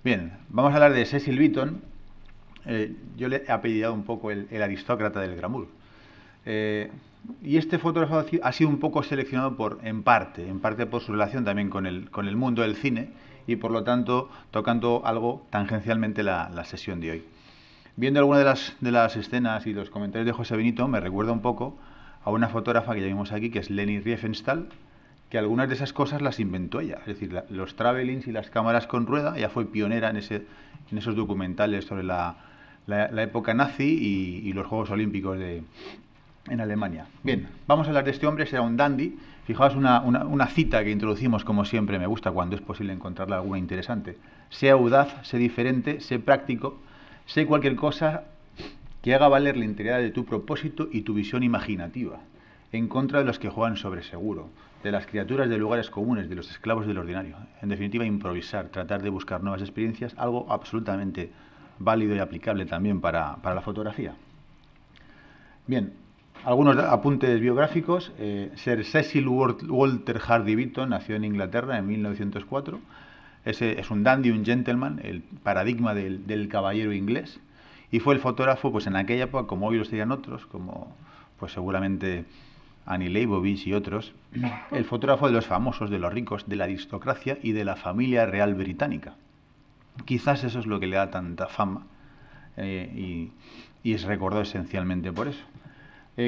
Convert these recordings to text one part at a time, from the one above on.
Bien, vamos a hablar de Cecil Beaton. Yo le he apellidado un poco el aristócrata del glamour. Eh, y este fotógrafo ha sido un poco seleccionado en parte por su relación también con el mundo del cine y por lo tanto tocando algo tangencialmente la sesión de hoy. Viendo algunas de las escenas y los comentarios de José Benito, me recuerda un poco a una fotógrafa que ya vimos aquí, que es Leni Riefenstahl, que algunas de esas cosas las inventó ella. Es decir, los travelings y las cámaras con rueda, ella fue pionera en esos documentales sobre la época nazi y los Juegos Olímpicos en Alemania. Bien, vamos a hablar de este hombre, será un dandy. Fijaos una cita que introducimos, como siempre, me gusta cuando es posible encontrarla alguna interesante. Sé audaz, sé diferente, sé práctico, sé cualquier cosa que haga valer la integridad de tu propósito y tu visión imaginativa, en contra de los que juegan sobre seguro, de las criaturas de lugares comunes, de los esclavos del ordinario. En definitiva, improvisar, tratar de buscar nuevas experiencias, algo absolutamente válido y aplicable también para la fotografía. Bien, algunos apuntes biográficos. Sir Cecil Walter Hardy Beaton nació en Inglaterra en 1904. Es un dandy, un gentleman, el paradigma del caballero inglés. Y fue el fotógrafo, pues en aquella época, como hoy lo serían otros, como pues seguramente Annie Leibovitz y otros, el fotógrafo de los famosos, de los ricos, de la aristocracia y de la familia real británica. Quizás eso es lo que le da tanta fama y es recordado esencialmente por eso.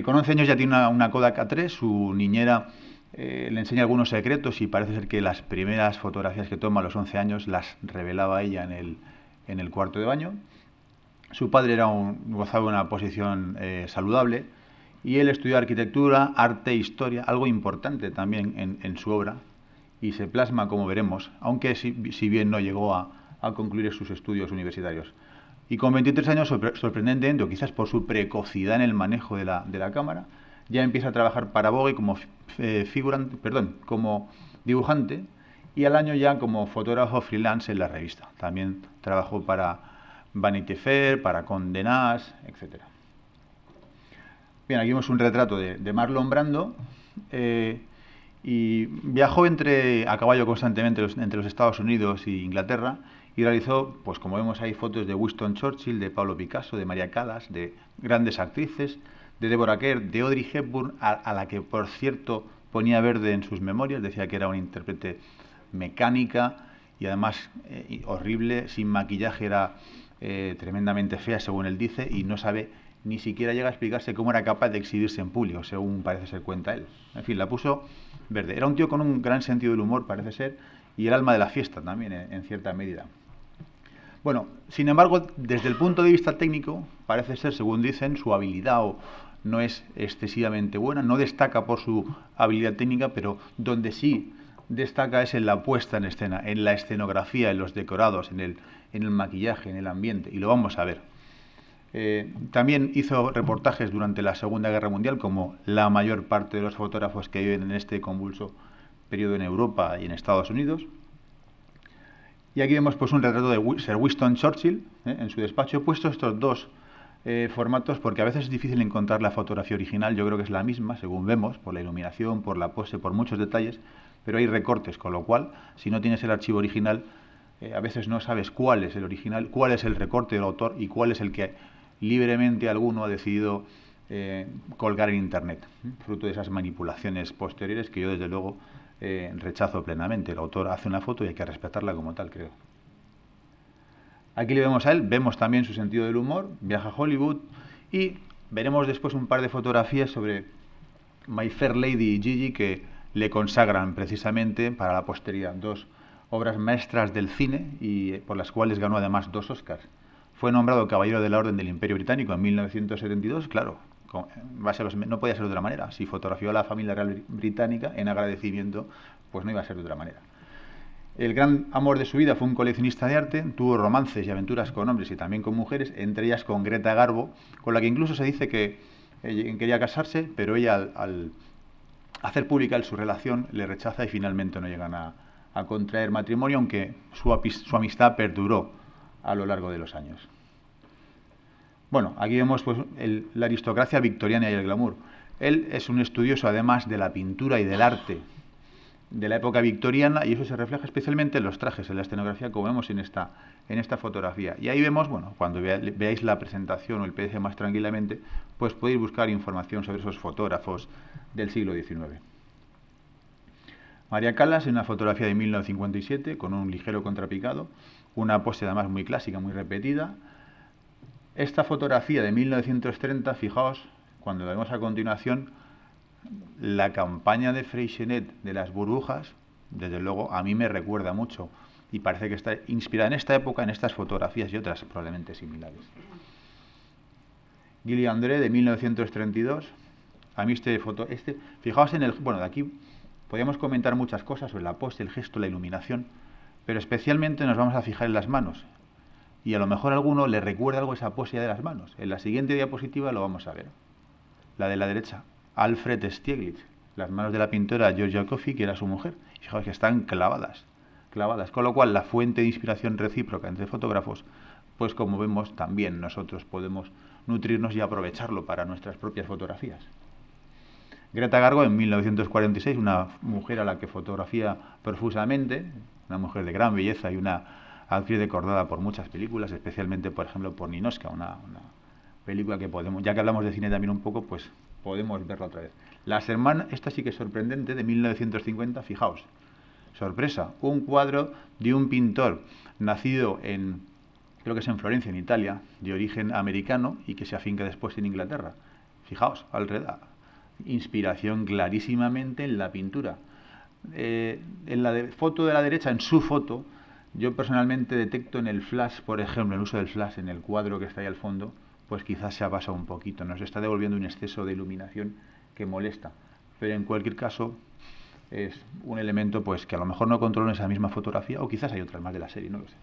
Con 11 años ya tiene una Kodak A3, su niñera le enseña algunos secretos y parece ser que las primeras fotografías que toma a los 11 años las revelaba ella en el cuarto de baño. Su padre gozaba de una posición saludable y él estudió arquitectura, arte e historia, algo importante también en su obra, y se plasma, como veremos, aunque si bien no llegó a concluir sus estudios universitarios. Y con 23 años, sorprendentemente, o quizás por su precocidad en el manejo de la cámara, ya empieza a trabajar para Vogue como como dibujante, y al año ya como fotógrafo freelance en la revista. También trabajó para Vanity Fair, para Condé Nast, etc. Bien, aquí vemos un retrato de Marlon Brando. Y viajó a caballo constantemente entre los Estados Unidos e Inglaterra y realizó, pues como vemos ahí, fotos de Winston Churchill, de Pablo Picasso, de María Callas, de grandes actrices, de Deborah Kerr, de Audrey Hepburn, a la que por cierto ponía verde en sus memorias, decía que era una intérprete mecánica y además horrible, sin maquillaje, era tremendamente fea según él dice, y no sabe, ni siquiera llega a explicarse cómo era capaz de exhibirse en público, según parece ser cuenta él. En fin, la puso verde. Era un tío con un gran sentido del humor, parece ser, y el alma de la fiesta también, en cierta medida. Bueno, sin embargo, desde el punto de vista técnico, parece ser, según dicen, su habilidad no es excesivamente buena, no destaca por su habilidad técnica, pero donde sí destaca es en la puesta en escena, en la escenografía, en los decorados, en el maquillaje, en el ambiente, y lo vamos a ver. También hizo reportajes durante la Segunda Guerra Mundial, como la mayor parte de los fotógrafos que viven en este convulso periodo en Europa y en Estados Unidos. Y aquí vemos pues un retrato de Sir Winston Churchill en su despacho. He puesto estos dos formatos porque a veces es difícil encontrar la fotografía original. Yo creo que es la misma, según vemos, por la iluminación, por la pose, por muchos detalles, pero hay recortes, con lo cual, si no tienes el archivo original, a veces no sabes cuál es el original, cuál es el recorte del autor y cuál es el que libremente alguno ha decidido colgar en Internet, fruto de esas manipulaciones posteriores que yo desde luego rechazo plenamente. El autor hace una foto y hay que respetarla como tal, creo. Aquí le vemos a él, vemos también su sentido del humor, viaja a Hollywood y veremos después un par de fotografías sobre My Fair Lady y Gigi que le consagran precisamente para la posteridad dos obras maestras del cine y por las cuales ganó además 2 Oscars. Fue nombrado Caballero de la Orden del Imperio Británico en 1972, claro, no podía ser de otra manera. Si fotografió a la familia real británica en agradecimiento, pues no iba a ser de otra manera. El gran amor de su vida fue un coleccionista de arte, tuvo romances y aventuras con hombres y también con mujeres, entre ellas con Greta Garbo, con la que incluso se dice que quería casarse, pero ella al hacer pública su relación le rechaza y finalmente no llegan a contraer matrimonio, aunque su amistad perduró a lo largo de los años. Bueno, aquí vemos pues, la aristocracia victoriana y el glamour. Él es un estudioso además de la pintura y del arte de la época victoriana, y eso se refleja especialmente en los trajes, en la escenografía, como vemos en esta fotografía. Y ahí vemos, bueno, cuando veáis la presentación o el PDF más tranquilamente, pues podéis buscar información sobre esos fotógrafos del siglo XIX. María Callas, en una fotografía de 1957, con un ligero contrapicado, una pose además muy clásica, muy repetida. Esta fotografía de 1930, fijaos, cuando la vemos a continuación, la campaña de Freixenet de las burbujas, desde luego, a mí me recuerda mucho y parece que está inspirada en esta época, en estas fotografías y otras probablemente similares. Gilles André, de 1932. A mí fijaos en el... Bueno, de aquí podríamos comentar muchas cosas sobre la pose, el gesto, la iluminación, pero especialmente nos vamos a fijar en las manos. Y a lo mejor a alguno le recuerda algo esa pose de las manos. En la siguiente diapositiva lo vamos a ver. La de la derecha, Alfred Stieglitz, las manos de la pintora Georgia Coffey, que era su mujer. Fijaos que están clavadas. Con lo cual la fuente de inspiración recíproca entre fotógrafos, pues como vemos, también nosotros podemos nutrirnos y aprovecharlo para nuestras propias fotografías. Greta Garbo, en 1946, una mujer a la que fotografía profusamente, una mujer de gran belleza y una actriz recordada por muchas películas, especialmente, por ejemplo, por Ninochka, una película que podemos, ya que hablamos de cine también un poco, pues podemos verla otra vez. Las hermanas, esta sí que es sorprendente, de 1950, fijaos, sorpresa, un cuadro de un pintor nacido creo que es en Florencia, en Italia, de origen americano y que se afinca después en Inglaterra. Fijaos, alrededor, inspiración clarísimamente en la pintura. En la foto de la derecha, en su foto, yo personalmente detecto en el flash, por ejemplo, el uso del flash en el cuadro que está ahí al fondo, pues quizás se ha pasado un poquito, nos está devolviendo un exceso de iluminación que molesta. Pero en cualquier caso, es un elemento pues que a lo mejor no controlo en esa misma fotografía, o quizás hay otras más de la serie, no lo sé.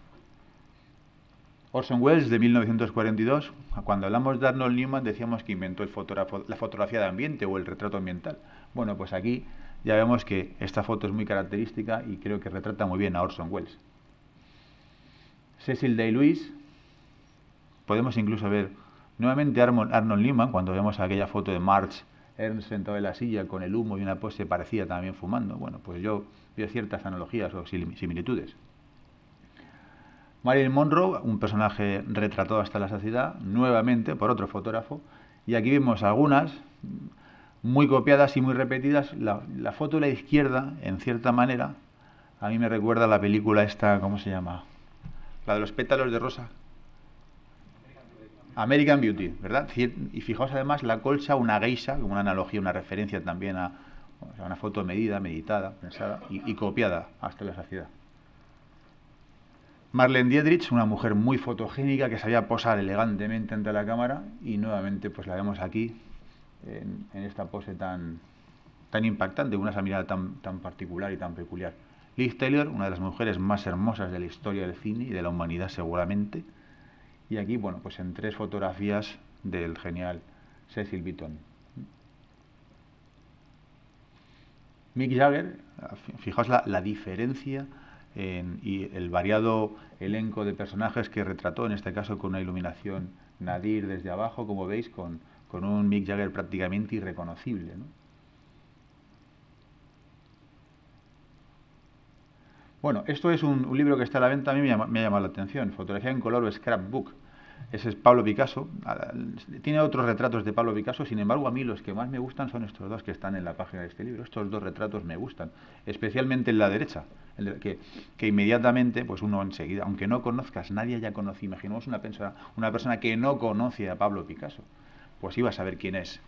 Orson Welles, de 1942, cuando hablamos de Arnold Newman decíamos que inventó la fotografía de ambiente o el retrato ambiental. Bueno, pues aquí ya vemos que esta foto es muy característica y creo que retrata muy bien a Orson Welles. Cecil Day-Lewis, podemos incluso ver nuevamente Arnold Newman, cuando vemos aquella foto de Marge Ernst sentado en la silla con el humo y una pose parecida también fumando. Bueno, pues yo veo ciertas analogías o similitudes. Marilyn Monroe, un personaje retratado hasta la saciedad, nuevamente por otro fotógrafo, y aquí vemos algunas muy copiadas y muy repetidas. La foto de la izquierda, en cierta manera, a mí me recuerda a la película esta, ¿cómo se llama? La de los pétalos de rosa. American Beauty, ¿verdad? Y fijaos además la colcha, una geisha, como una analogía, una referencia también a una foto medida, meditada, pensada y copiada hasta la saciedad. Marlene Dietrich, una mujer muy fotogénica que sabía posar elegantemente ante la cámara, y nuevamente pues la vemos aquí en esta pose tan impactante, con esa mirada tan particular y tan peculiar. Liz Taylor, una de las mujeres más hermosas de la historia del cine y de la humanidad seguramente, y aquí, bueno, pues en 3 fotografías del genial Cecil Beaton. Mick Jagger, fijaos la diferencia y el variado elenco de personajes que retrató, en este caso con una iluminación nadir desde abajo, como veis, con un Mick Jagger prácticamente irreconocible, ¿no? Bueno, esto es un libro que está a la venta, a mí me ha llamado la atención, Fotografía en color o Scrapbook. Ese es Pablo Picasso. Tiene otros retratos de Pablo Picasso, sin embargo a mí los que más me gustan son estos dos que están en la página de este libro. Estos 2 retratos me gustan, especialmente en la derecha, que inmediatamente, pues uno enseguida, aunque no conozcas, nadie haya conocido, imaginemos una persona que no conoce a Pablo Picasso, pues iba a saber quién es.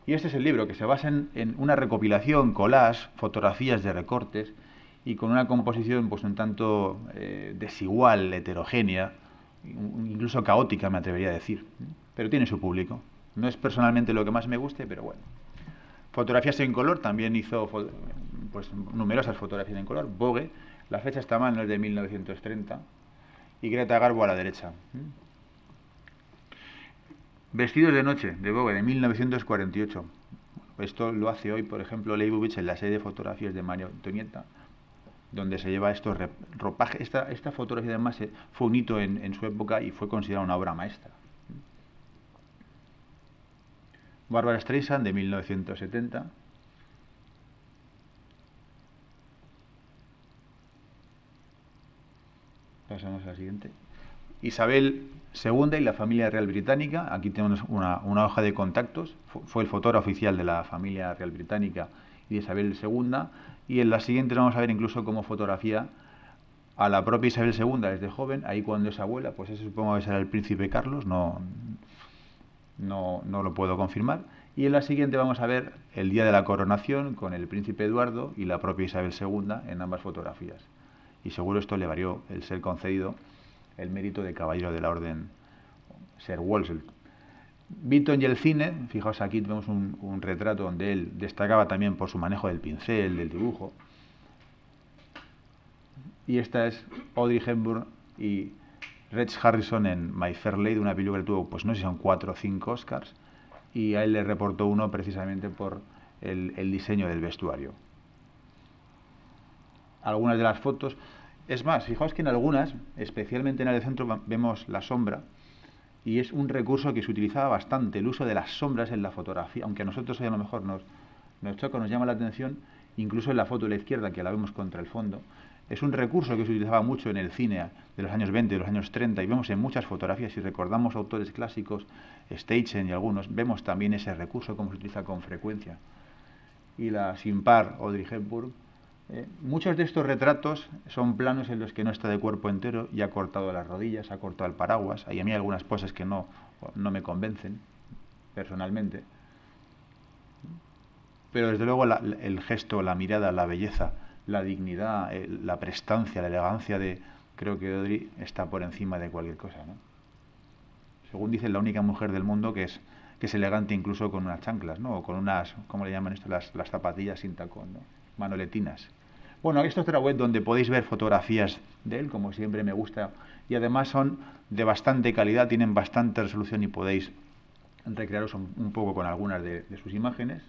Y este es el libro, que se basa en una recopilación, collage, fotografías de recortes, y con una composición pues un tanto desigual, heterogénea, incluso caótica, me atrevería a decir, pero tiene su público. No es personalmente lo que más me guste, pero bueno. Fotografías en color, también hizo pues numerosas fotografías en color. Vogue, la fecha está mal, no es de 1930, y Greta Garbo a la derecha. Vestidos de noche, de Vogue, de 1948. Esto lo hace hoy, por ejemplo, Leibovitz en la serie de fotografías de María Antonieta, donde se lleva estos ropajes. Esta fotografía además fue un hito en su época y fue considerada una obra maestra. Barbara Streisand, de 1970. Pasamos a la siguiente. Isabel II y la familia real británica. Aquí tenemos una hoja de contactos. Fue el fotógrafo oficial de la familia real británica y de Isabel II. Y en la siguiente vamos a ver incluso cómo fotografía a la propia Isabel II desde joven. Ahí cuando es abuela, pues ese supongo que será el príncipe Carlos. No lo puedo confirmar. Y en la siguiente vamos a ver el día de la coronación con el príncipe Eduardo y la propia Isabel II en ambas fotografías. Y seguro esto le valió el ser concedido el mérito de caballero de la orden Sir Wolsey. Beaton y el cine, fijaos aquí tenemos un retrato donde él destacaba también por su manejo del pincel, del dibujo. Y esta es Audrey Hepburn y Rex Harrison en My Fair Lady, una película que tuvo, pues no sé si son 4 o 5 Oscars, y a él le reportó uno precisamente por el diseño del vestuario. Algunas de las fotos, es más, fijaos que en algunas, especialmente en el centro, vemos la sombra, y es un recurso que se utilizaba bastante, el uso de las sombras en la fotografía, aunque a nosotros hoy a lo mejor nos choca, nos llama la atención, incluso en la foto de la izquierda, que la vemos contra el fondo. Es un recurso que se utilizaba mucho en el cine de los años 20, de los años 30, y vemos en muchas fotografías, si recordamos autores clásicos, Steichen y algunos, vemos también ese recurso, cómo se utiliza con frecuencia. Y la sin par Audrey Hepburn. Muchos de estos retratos son planos en los que no está de cuerpo entero y ha cortado las rodillas, ha cortado el paraguas. Hay a mí algunas poses que no me convencen, personalmente. Pero desde luego el gesto, la mirada, la belleza, la dignidad, la prestancia, la elegancia creo que Audrey está por encima de cualquier cosa, ¿no? Según dicen, la única mujer del mundo que es elegante incluso con unas chanclas, ¿no? O con unas, ¿cómo le llaman esto? Las zapatillas sin tacón, ¿no? Manoletinas. Bueno, esto es otra web donde podéis ver fotografías de él, como siempre me gusta, y además son de bastante calidad, tienen bastante resolución y podéis recrearos un poco con algunas de sus imágenes.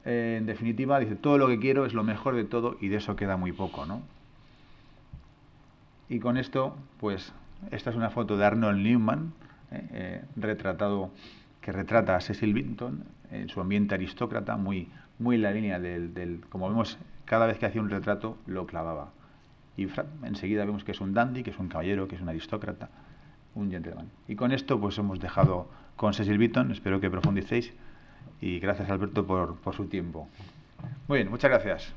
En definitiva, dice, todo lo que quiero es lo mejor de todo y de eso queda muy poco, ¿no? Y con esto, pues, esta es una foto de Arnold Newman, que retrata a Cecil Beaton en su ambiente aristócrata, muy en la línea como vemos, cada vez que hacía un retrato lo clavaba. Y enseguida vemos que es un dandy, que es un caballero, que es un aristócrata, un gentleman. Y con esto pues hemos dejado con Cecil Beaton, espero que profundicéis y gracias Alberto por su tiempo. Muy bien, muchas gracias.